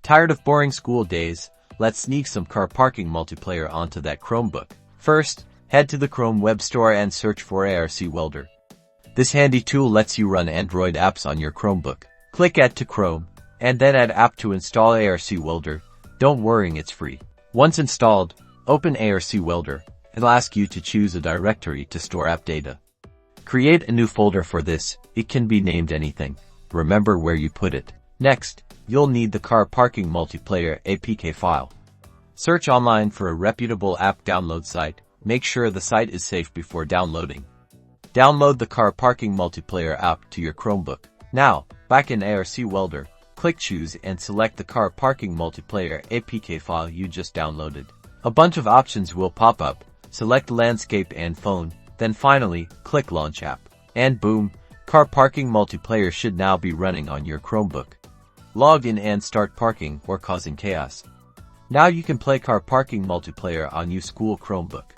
Tired of boring school days? Let's sneak some car parking multiplayer onto that Chromebook. First, head to the Chrome web store and search for ARC Welder. This handy tool lets you run Android apps on your Chromebook. Click Add to Chrome, and then Add App to install ARC Welder. Don't worry, it's free. Once installed, open ARC Welder. It'll ask you to choose a directory to store app data. Create a new folder for this. It can be named anything. Remember where you put it. Next, you'll need the car parking multiplayer APK file. Search online for a reputable app download site. Make sure the site is safe before downloading. Download the car parking multiplayer app to your Chromebook. Now, back in ARC Welder, click Choose and select the car parking multiplayer APK file you just downloaded. A bunch of options will pop up. Select Landscape and Phone, then finally, click Launch App. And boom, car parking multiplayer should now be running on your Chromebook. Log in and start parking or causing chaos. Now you can play car parking multiplayer on your school Chromebook.